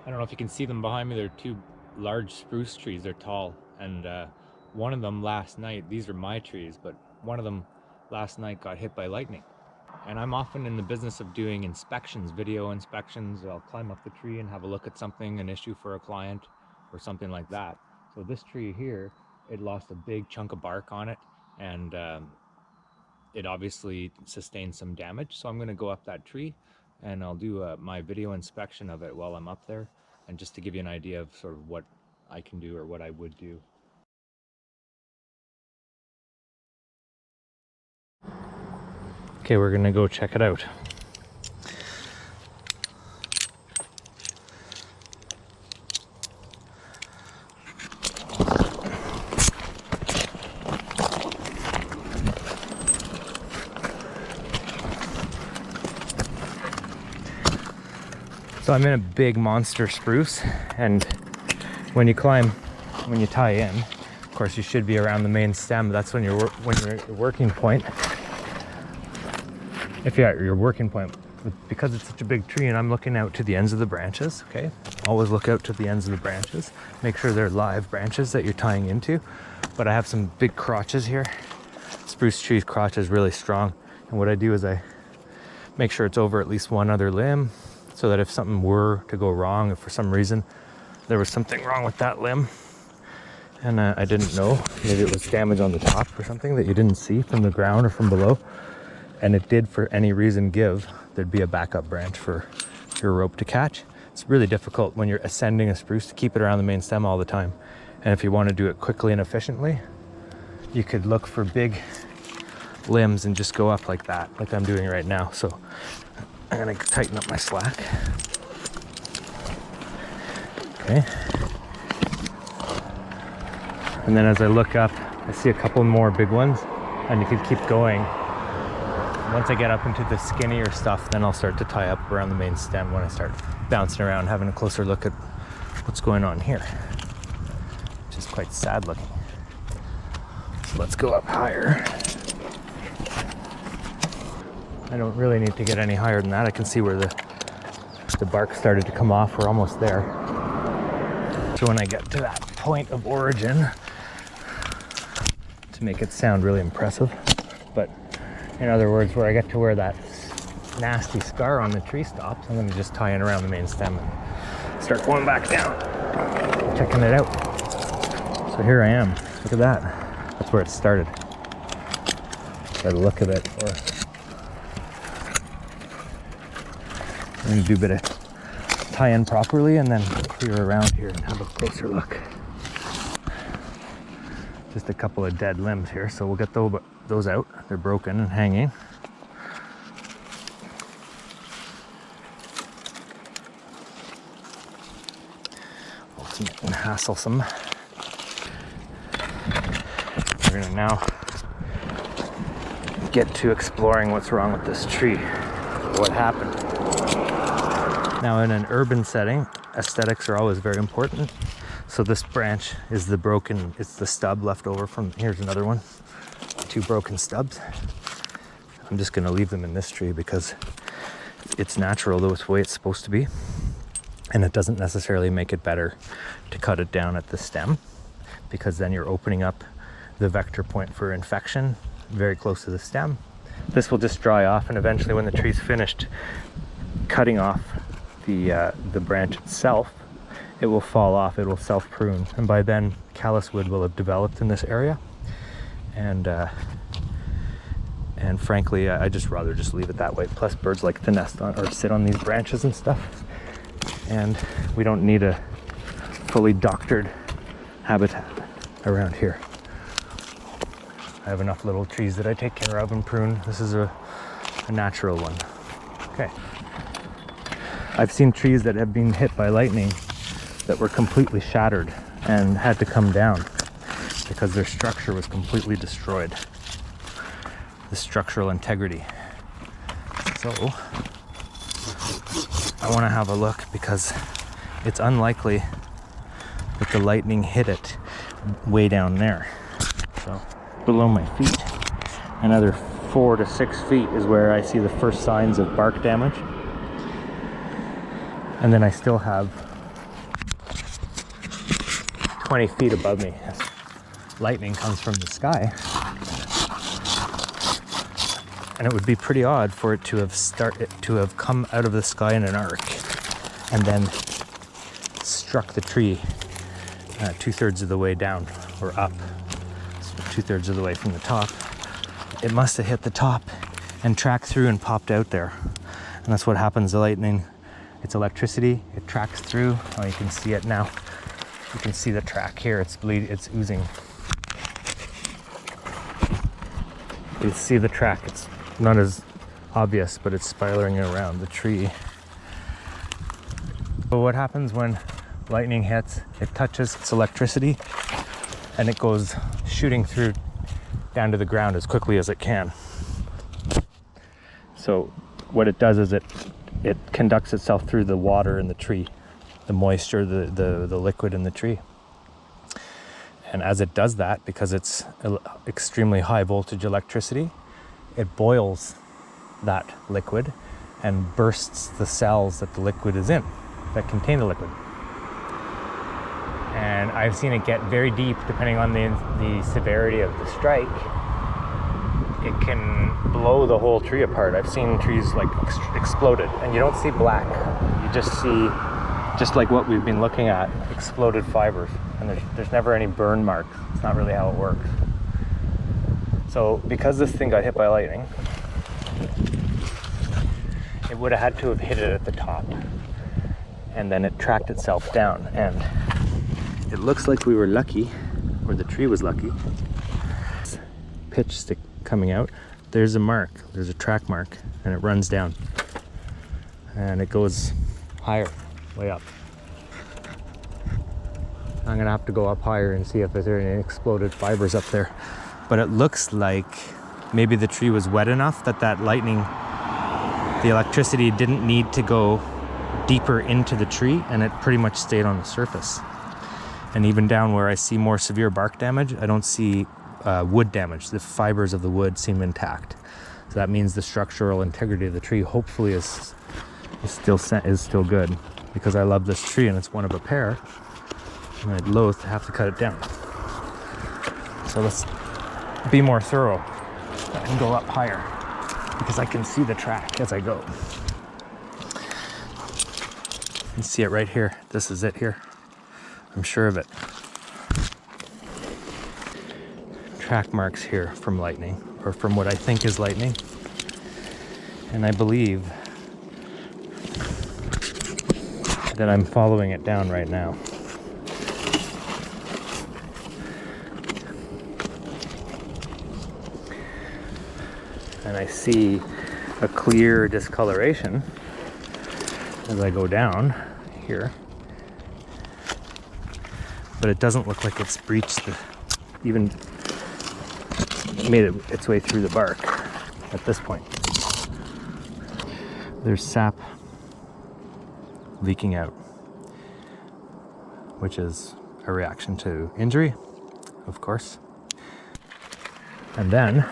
I don't know if you can see them behind me. They're two large spruce trees. They're tall, and one of them last night, these are my trees, but one of them last night got hit by lightning. And I'm often in the business of doing inspections, video inspections. I'll climb up the tree and have a look at something, an issue for a client or something like that. So this tree here, it lost a big chunk of bark on it, and it obviously sustained some damage. So I'm going to go up that tree and I'll do my video inspection of it while I'm up there, and just to give you an idea of sort of what I can do or what I would do. Okay, we're gonna go check it out. So I'm in a big monster spruce, and when you climb, when you tie in, of course you should be around the main stem. That's when you're at your working point. If you're at your working point, because it's such a big tree and I'm looking out to the ends of the branches, okay? Always look out to the ends of the branches. Make sure they're live branches that you're tying into. But I have some big crotches here. Spruce tree's crotch is really strong. And what I do is I make sure it's over at least one other limb, so that if something were to go wrong, if for some reason there was something wrong with that limb and I didn't know, maybe it was damage on the top or something that you didn't see from the ground or from below, and it did for any reason give, there'd be a backup branch for your rope to catch. It's really difficult when you're ascending a spruce to keep it around the main stem all the time. And if you want to do it quickly and efficiently, you could look for big limbs and just go up like that, like I'm doing right now. So I'm gonna tighten up my slack. Okay. And then as I look up, I see a couple more big ones, and you could keep going. Once I get up into the skinnier stuff, then I'll start to tie up around the main stem when I start bouncing around, having a closer look at what's going on here, which is quite sad looking. So let's go up higher. I don't really need to get any higher than that. I can see where the bark started to come off. We're almost there. So when I get to that point of origin, to make it sound really impressive, but in other words, where I get to where that nasty scar on the tree stops, I'm going to just tie in around the main stem and start going back down, checking it out. So here I am. Look at that. That's where it started. By the look of it. Or I'm going to do a bit of tie in properly and then clear around here and have a closer look. Just a couple of dead limbs here, so we'll get those out. They're broken and hanging. Ultimate and hasslesome. We're gonna now get to exploring what's wrong with this tree, what happened. Now in an urban setting, aesthetics are always very important. So this branch is the broken, it's the stub left over from, here's another one, 2 broken stubs. I'm just gonna leave them in this tree because it's natural, though it's the way it's supposed to be. And it doesn't necessarily make it better to cut it down at the stem, because then you're opening up the vector point for infection very close to the stem. This will just dry off, and eventually when the tree's finished cutting off the branch itself, it will fall off, it will self-prune, and by then callus wood will have developed in this area. And frankly, I just rather just leave it that way. Plus birds like to nest on or sit on these branches and stuff, and we don't need a fully doctored habitat around here. I have enough little trees that I take care of and prune. This is a natural one. Okay. I've seen trees that have been hit by lightning that were completely shattered and had to come down because their structure was completely destroyed. The structural integrity. So I want to have a look because it's unlikely that the lightning hit it way down there. So below my feet, another 4 to 6 feet is where I see the first signs of bark damage. And then I still have 20 feet above me. Lightning comes from the sky. And it would be pretty odd for it to have come out of the sky in an arc and then struck the tree 2/3 of the way down or up, so 2/3 of the way from the top. It must have hit the top and tracked through and popped out there. And that's what happens to lightning. It's electricity, it tracks through. Oh, you can see it now. You can see the track here, it's oozing. You see the track, it's not as obvious, but it's spiraling around the tree. So what happens when lightning hits? It touches its electricity and it goes shooting through down to the ground as quickly as it can. So what it does is it conducts itself through the water in the tree, the moisture, the liquid in the tree. And as it does that, because it's extremely high voltage electricity, it boils that liquid and bursts the cells that the liquid is in, that contain the liquid. And I've seen it get very deep depending on the severity of the strike. It can blow the whole tree apart. I've seen trees like exploded, and you don't see black. You just see, just like what we've been looking at, exploded fibers. And there's never any burn marks. It's not really how it works. So because this thing got hit by lightning, it would have had to have hit it at the top. And then it tracked itself down. And it looks like we were lucky, or the tree was lucky. Pitch stick coming out. There's a mark, there's a track mark, and it runs down. And it goes higher, way up. I'm gonna have to go up higher and see if there's any exploded fibers up there. But it looks like maybe the tree was wet enough that lightning, the electricity didn't need to go deeper into the tree, and it pretty much stayed on the surface. And even down where I see more severe bark damage, I don't see wood damage. The fibers of the wood seem intact. So that means the structural integrity of the tree hopefully is still good, because I love this tree and it's one of a pair. And I'd loathe to have to cut it down. So let's be more thorough and go up higher, because I can see the track as I go. You see it right here. This is it here. I'm sure of it. Track marks here from lightning, or from what I think is lightning. And I believe that I'm following it down right now. And I see a clear discoloration as I go down here. But it doesn't look like it's breached even made its way through the bark at this point. There's sap leaking out, which is a reaction to injury, of course. And then,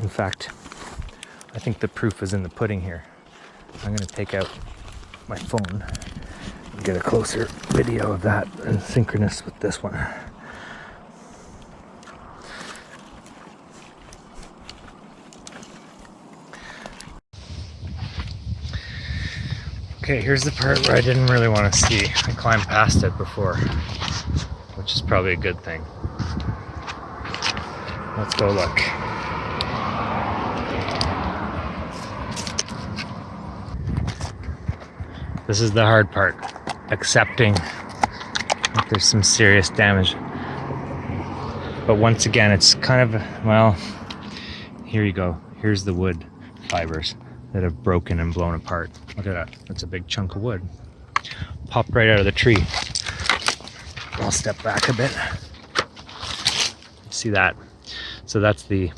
in fact, I think the proof is in the pudding here. I'm gonna take out my phone and get a closer video of that and synchronous with this one. Okay, here's the part where I didn't really want to see. I climbed past it before, which is probably a good thing. Let's go look. This is the hard part, accepting that there's some serious damage. But once again, it's kind of, well, here you go. Here's the wood fibers that have broken and blown apart. Look at that, that's a big chunk of wood. Popped right out of the tree. I'll step back a bit. See that? So that's the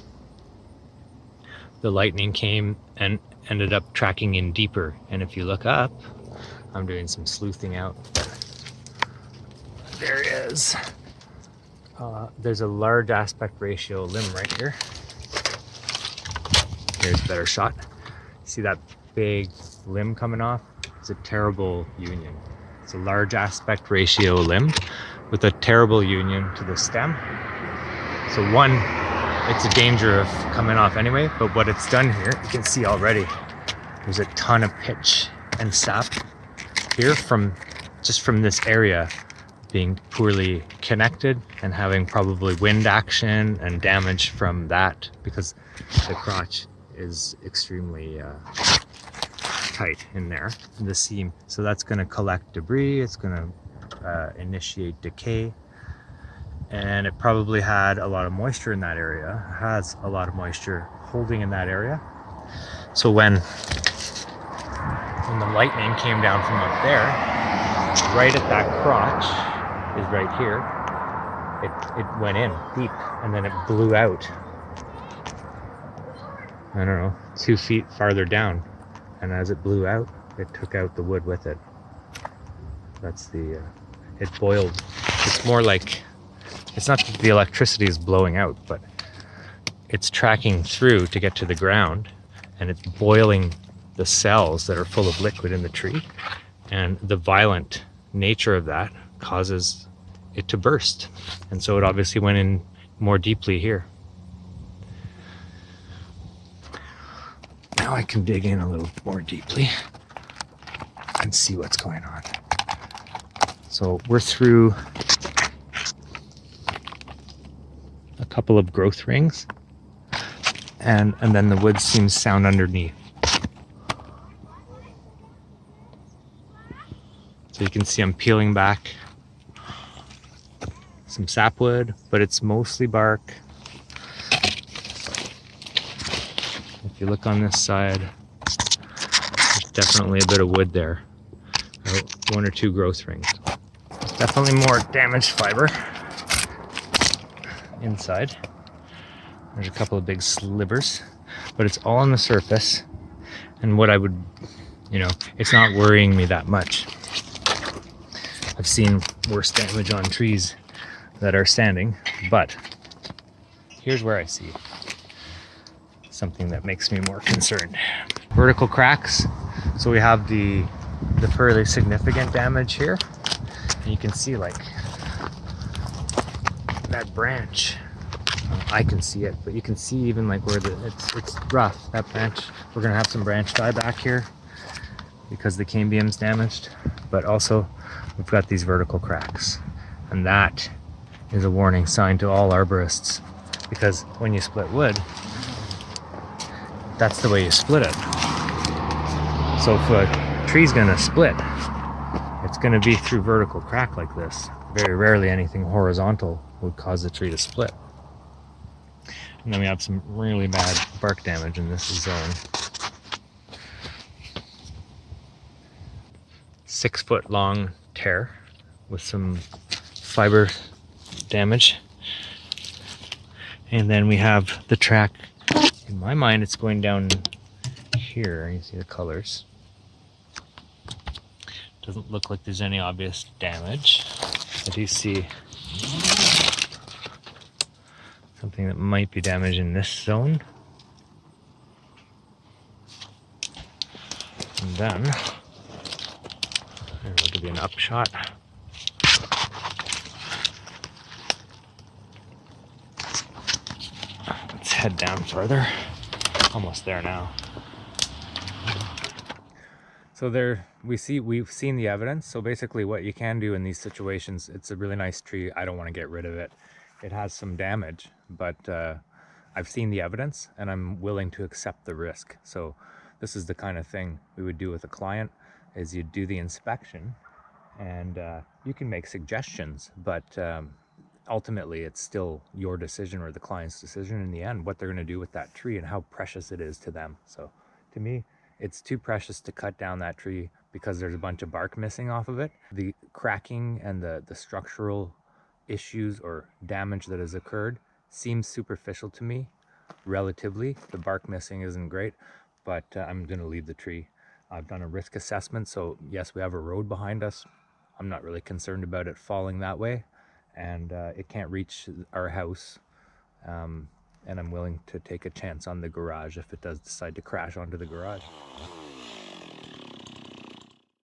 lightning came and ended up tracking in deeper. And if you look up, I'm doing some sleuthing out. There it is. There's a large aspect ratio limb right here. Here's a better shot. See that big limb coming off? It's a terrible union. It's a large aspect ratio limb with a terrible union to the stem. So one, it's a danger of coming off anyway, but what it's done here, you can see already, there's a ton of pitch and sap here from this area being poorly connected and having probably wind action and damage from that, because the crotch is extremely tight in there, in the seam. So that's going to collect debris, it's going to initiate decay, and it probably had a lot of moisture in that area, has a lot of moisture holding in that area. So when the lightning came down from up there, right at that crotch is right here, it went in deep and then it blew out, I don't know, 2 feet farther down. And as it blew out, it took out the wood with it. That's the, it boiled. It's more like, it's not that the electricity is blowing out, but it's tracking through to get to the ground, and it's boiling the cells that are full of liquid in the tree. And the violent nature of that causes it to burst. And so it obviously went in more deeply here. Now I can dig in a little more deeply and see what's going on. So we're through a couple of growth rings, and then the wood seems sound underneath. So you can see I'm peeling back some sapwood, but it's mostly bark. If you look on this side, there's definitely a bit of wood there. 1 or 2 growth rings. There's definitely more damaged fiber inside. There's a couple of big slivers, but it's all on the surface. And what I would, it's not worrying me that much. I've seen worse damage on trees that are standing, but here's where I see something that makes me more concerned. Vertical cracks. So we have the fairly significant damage here, and you can see like that branch. I can see it, but you can see even like where it's rough. That branch, we're gonna have some branch die back here because the cambium's damaged, but also we've got these vertical cracks, and that is a warning sign to all arborists, because when you split wood, that's the way you split it. So if a tree's gonna split, it's gonna be through vertical crack like this. Very rarely anything horizontal would cause the tree to split. And then we have some really bad bark damage in this zone. 6 foot long tear with some fiber damage. And then we have the track. In my mind, it's going down here. You see the colors. Doesn't look like there's any obvious damage. I do see something that might be damaged in this zone. And then, I'll give you an upshot. Let's head down further. Almost there now. So there, we've seen the evidence. So basically what you can do in these situations, it's a really nice tree. I don't want to get rid of it. It has some damage, but I've seen the evidence and I'm willing to accept the risk. So this is the kind of thing we would do with a client, is you do the inspection and you can make suggestions, but ultimately it's still your decision or the client's decision in the end, what they're going to do with that tree and how precious it is to them. So to me, it's too precious to cut down that tree because there's a bunch of bark missing off of it. The cracking and the structural issues or damage that has occurred seems superficial to me, relatively. The bark missing isn't great, but I'm going to leave the tree. I've done a risk assessment, so yes, we have a road behind us. I'm not really concerned about it falling that way, and it can't reach our house. And I'm willing to take a chance on the garage if it does decide to crash onto the garage.